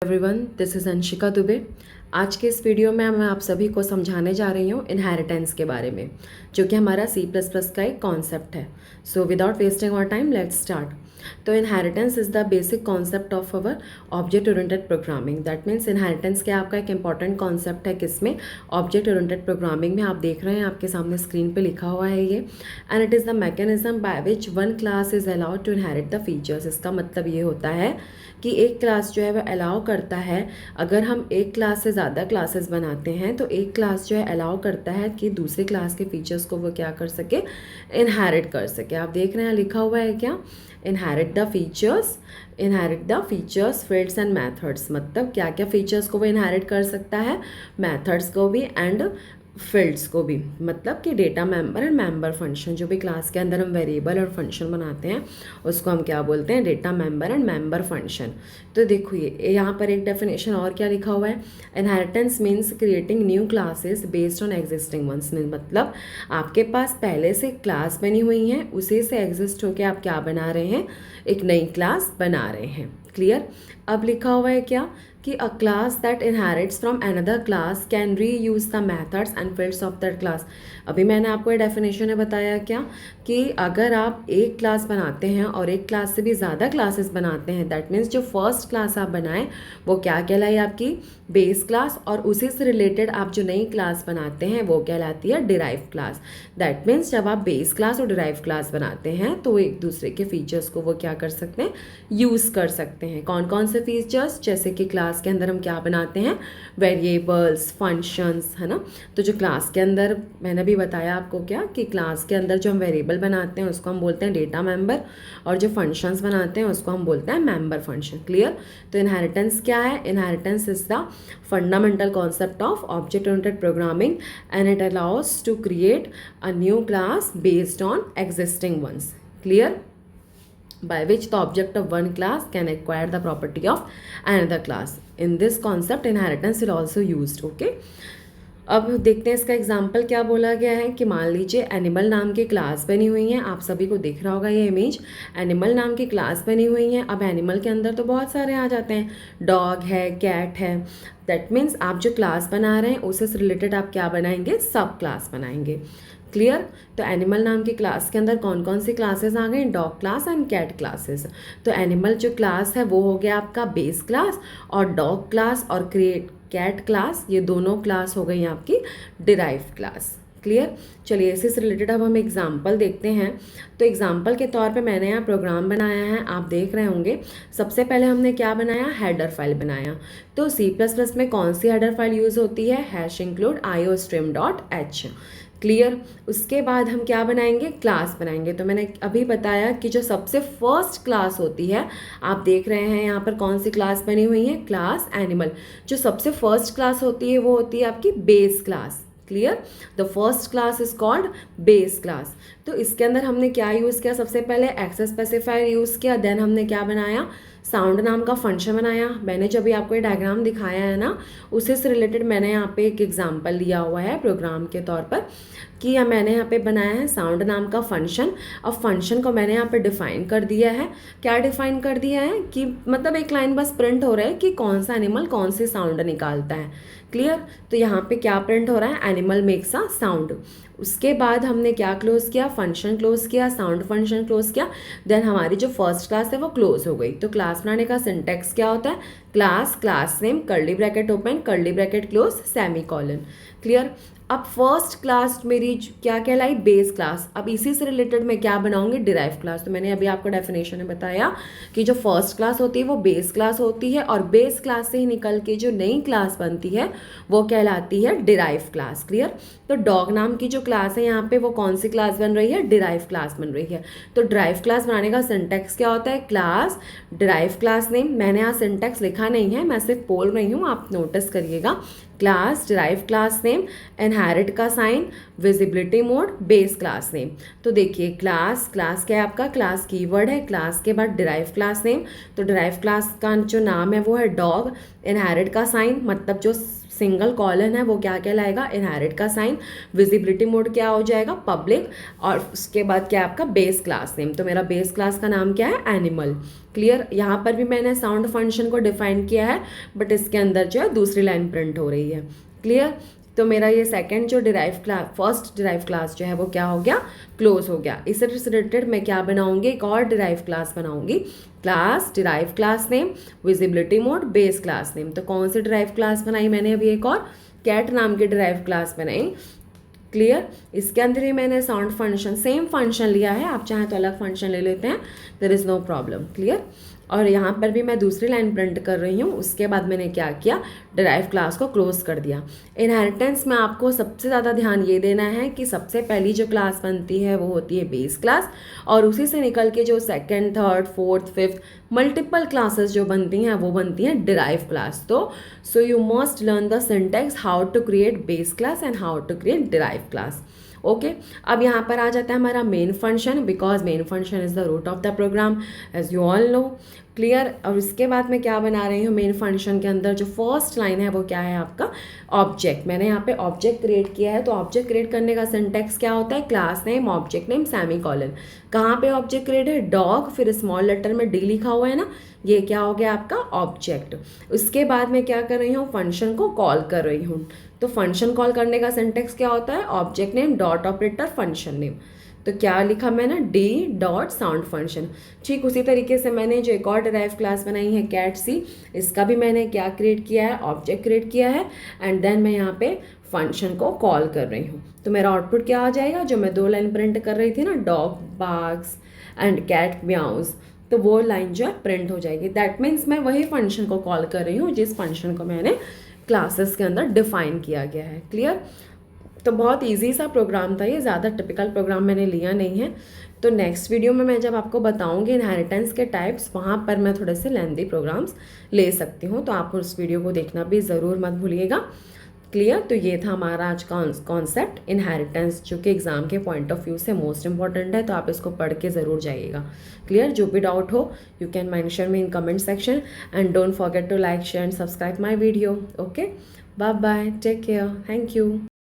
Everyone, this is Anshika Dubey. आज के इस वीडियो में मैं आप सभी को समझाने जा रही हूँ इनहेरिटेंस के बारे में, जो कि हमारा C++ का एक कॉन्सेप्ट है। So without wasting our time let's start. तो inheritance is the basic concept of our object oriented programming. That means inheritance क्या आपका एक इंपॉर्टेंट कॉन्सेप्ट है किसमें, ऑब्जेक्ट ओरिएंटेड प्रोग्रामिंग में। आप देख रहे हैं आपके सामने स्क्रीन पे लिखा हुआ है ये, and it is the mechanism by which one class is allowed to inherit the features. इसका मतलब ये होता है कि एक क्लास जो है वह अलाउ करता है, अगर हम एक क्लास से ज़्यादा क्लासेस बनाते हैं तो एक क्लास जो है अलाउ करता है कि दूसरे क्लास के फीचर्स को वो क्या कर सके, इनहेरिट कर सके। आप देख रहे हैं लिखा हुआ है क्या, inherit the features fields and methods. मतलब क्या क्या फीचर्स को वो इनहेरिट कर सकता है, मैथड्स को भी एंड फील्ड्स को भी। मतलब कि data member and member function, जो भी क्लास के अंदर हम वेरिएबल और फंक्शन बनाते हैं उसको हम क्या बोलते हैं, data member and member function. तो देखो ये यहाँ पर एक डेफिनेशन और क्या लिखा हुआ है, inheritance means creating new classes based on existing ones. मतलब आपके पास पहले से क्लास बनी हुई है, उसी से एग्जिस्ट होकर आप क्या बना रहे हैं, एक नई क्लास बना रहे हैं। क्लियर। अब लिखा हुआ है क्या कि अ class that inherits from another class can री use the methods and fields of that class. अभी मैंने आपको ये डेफिनेशन में बताया क्या कि अगर आप एक क्लास बनाते हैं और एक क्लास से भी ज़्यादा क्लासेस बनाते हैं, दैट मीन्स जो फर्स्ट क्लास आप बनाएं वो क्या कहलाई, आपकी बेस क्लास, और उसी से रिलेटेड आप जो नई क्लास बनाते हैं वो कहलाती है डिराइव क्लास। दैट मीन्स जब आप बेस क्लास और डिराइव क्लास बनाते हैं तो एक दूसरे के फीचर्स को वो क्या कर सकते हैं, यूज़ कर सकते हैं। कौन कौन से फीचर्स, जैसे कि क्लास के अंदर हम क्या बनाते हैं, वेरिएबल्स, फंक्शंस, है ना। तो जो क्लास के अंदर मैंने भी बताया आपको क्या कि क्लास के अंदर जो हम वेरिएबल बनाते हैं उसको हम बोलते हैं डेटा मेंबर, और जो फंक्शंस बनाते हैं उसको हम बोलते हैं मेंबर फंक्शन। क्लियर। तो इनहेरिटेंस क्या है, inheritance is the fundamental concept of object oriented programming and it allows to create a new class based on existing ones. Clear. By which the object of one class can acquire the property of another class. In this concept, inheritance is also used. Okay. अब देखते हैं इसका example क्या बोला गया है कि मान लीजिए एनिमल नाम की क्लास बनी हुई है, आप सभी को दिख रहा होगा ये इमेज, एनिमल नाम की क्लास बनी हुई है। अब एनिमल के अंदर तो बहुत सारे आ जाते हैं, डॉग है, कैट है। दैट मीन्स आप जो क्लास बना रहे हैं उससे रिलेटेड आप क्या बनाएंगे, सब क्लास बनाएंगे। क्लियर। तो एनिमल नाम की क्लास के अंदर कौन कौन सी क्लासेस आ गई, dog class and cat classes. तो एनिमल जो क्लास है वो हो गया आपका बेस क्लास, और डॉग क्लास और कैट क्लास ये दोनों क्लास हो गई आपकी डिराइव क्लास। क्लियर। चलिए इसी से रिलेटेड अब हम एग्जाम्पल देखते हैं। तो एग्जाम्पल के तौर पे मैंने यहाँ प्रोग्राम बनाया है, आप देख रहे होंगे। सबसे पहले हमने क्या बनाया, हेडर फाइल बनाया। तो C++ में कौन सी हेडर फाइल यूज़ होती है, #include iostream.h। क्लियर। उसके बाद हम क्या बनाएंगे, क्लास बनाएंगे। तो मैंने अभी बताया कि जो सबसे फर्स्ट क्लास होती है, आप देख रहे हैं यहाँ पर कौन सी क्लास बनी हुई है, क्लास एनिमल। जो सबसे फर्स्ट क्लास होती है वो होती है आपकी base class. Clear. The first class is called base class. तो इसके अंदर हमने क्या यूज़ किया, सबसे पहले एक्सेस स्पेसिफायर यूज़ किया, देन हमने क्या बनाया, साउंड नाम का फंक्शन बनाया। मैंने जब भी आपको ये डायग्राम दिखाया है ना, उसी से रिलेटेड मैंने यहाँ पे एक एग्जांपल लिया हुआ है प्रोग्राम के तौर पर कि मैंने यहाँ पे बनाया है साउंड नाम का फंक्शन। अब फंक्शन को मैंने यहाँ पे डिफाइन कर दिया है। क्या डिफाइन कर दिया है कि मतलब एक लाइन बस प्रिंट हो रहा है कि कौन सा एनिमल कौन सी साउंड निकालता है। क्लियर। तो यहाँ पे क्या प्रिंट हो रहा है, एनिमल मेक्स अ साउंड। उसके बाद हमने क्या क्लोज किया, फंक्शन क्लोज किया, साउंड फंक्शन क्लोज किया, देन हमारी जो फर्स्ट क्लास है वो क्लोज हो गई। तो क्लास बनाने का सिंटेक्स क्या होता है, class name, curly bracket open, curly bracket close, semicolon. Clear. अब फर्स्ट क्लास मेरी क्या कहलाई, बेस क्लास। अब इसी से रिलेटेड मैं क्या बनाऊंगी, डिराइव क्लास। तो मैंने अभी आपको डेफिनेशन में बताया कि जो फर्स्ट क्लास होती है वो बेस क्लास होती है, और बेस क्लास से ही निकल के जो नई क्लास बनती है वो कहलाती है डिराइव क्लास। क्लियर। तो डॉग नाम की जो क्लास है यहाँ पे वो कौन सी क्लास बन रही है, डिराइव क्लास बन रही है। तो डिराइव क्लास बनाने का सिंटेक्स क्या होता है, क्लास डिराइव क्लास नेम। मैंने यहाँ सिंटेक्स लिखा नहीं है, मैं सिर्फ बोल रही हूँ, आप नोटिस करिएगा। Class derive class name, inherit का sign, visibility mode, base class name. तो देखिए क्लास क्या है आपका, क्लास कीवर्ड है, क्लास के बाद डिराइव क्लास नेम। तो डिराइव क्लास का जो नाम है वो है डॉग, इनहेरिट का साइन मतलब जो सिंगल कॉलन है वो क्या कहलाएगा, इनहेरिट का साइन, विजिबिलिटी मोड क्या हो जाएगा, पब्लिक, और उसके बाद क्या है आपका बेस क्लास नेम। तो मेरा बेस क्लास का नाम क्या है, एनिमल। क्लियर। यहाँ पर भी मैंने साउंड फंक्शन को डिफाइन किया है, बट इसके अंदर जो है दूसरी लाइन प्रिंट हो रही है। क्लियर। तो मेरा ये सेकंड जो derive class, first derive class जो है वो क्या हो गया, क्लोज हो गया। इससे रिलेटेड मैं क्या बनाऊंगी, एक और डिराइव क्लास बनाऊंगी, class derive class name, visibility mode, base class name. तो कौन सी डिराइव क्लास बनाई मैंने अभी, एक और कैट नाम की डिराइव क्लास बनाई। क्लियर। इसके अंदर ही मैंने साउंड फंक्शन, सेम फंक्शन लिया है, आप चाहें तो अलग फंक्शन ले लेते हैं, there is no problem. Clear. और यहाँ पर भी मैं दूसरी लाइन प्रिंट कर रही हूँ। उसके बाद मैंने क्या किया, डिराइव क्लास को क्लोज कर दिया। इनहेरिटेंस में आपको सबसे ज़्यादा ध्यान ये देना है कि सबसे पहली जो क्लास बनती है वो होती है बेस क्लास, और उसी से निकल के जो second, third, fourth, fifth multiple classes जो बनती हैं वो बनती हैं डिराइव क्लास। तो so you must learn the syntax how to create base class and how to create derive class. Okay. अब यहाँ पर आ जाता है हमारा main function, because main function is the root of the program as you all know. Clear. और इसके बाद मैं क्या बना रही हूँ, मेन फंक्शन के अंदर जो फर्स्ट लाइन है वो क्या है आपका, ऑब्जेक्ट। मैंने यहाँ पे ऑब्जेक्ट क्रिएट किया है, तो ऑब्जेक्ट क्रिएट करने का सिंटैक्स क्या होता है, class name, object name, semi colon. कहाँ पे ऑब्जेक्ट क्रिएट है, डॉग, फिर स्मॉल लेटर में डी लिखा हुआ है ना, ये क्या हो गया आपका ऑब्जेक्ट। उसके बाद मैं क्या कर रही हूँ, फंक्शन को कॉल कर रही हूँ। तो फंक्शन कॉल करने का सिंटैक्स क्या होता है, object name dot operator function name. तो क्या लिखा मैंने, डी डॉट साउंड फंक्शन। ठीक उसी तरीके से मैंने जो एक और डिराइव क्लास बनाई है कैट सी, इसका भी मैंने क्या क्रिएट किया है, ऑब्जेक्ट क्रिएट किया है, एंड देन मैं यहाँ पे फंक्शन को कॉल कर रही हूँ। तो मेरा आउटपुट क्या आ जाएगा, जो मैं 2 लाइन प्रिंट कर रही थी ना, डॉग बार्क्स एंड कैट म्याऊज, तो वो लाइन जो है प्रिंट हो जाएगी। दैट मीन्स मैं वही फंक्शन को कॉल कर रही हूँ जिस फंक्शन को मैंने क्लासेस के अंदर डिफाइन किया गया है। क्लियर। तो बहुत इजी सा प्रोग्राम था ये, ज़्यादा टिपिकल प्रोग्राम मैंने लिया नहीं है। तो नेक्स्ट वीडियो में मैं जब आपको बताऊंगी इनहेरिटेंस के टाइप्स, वहाँ पर मैं थोड़े से लेंदी प्रोग्राम्स ले सकती हूँ, तो आप उस वीडियो को देखना भी ज़रूर मत भूलिएगा। क्लियर। तो ये था हमारा आज का कॉन्सेप्ट इनहेरिटेंस, जो कि एग्जाम के पॉइंट ऑफ व्यू से मोस्ट इंपॉर्टेंट है, तो आप इसको पढ़ के ज़रूर जाइएगा। क्लियर। जो भी डाउट हो you can mention me in comment section, and don't forget to like, share and subscribe my video. Okay, bye bye, take care, thank you.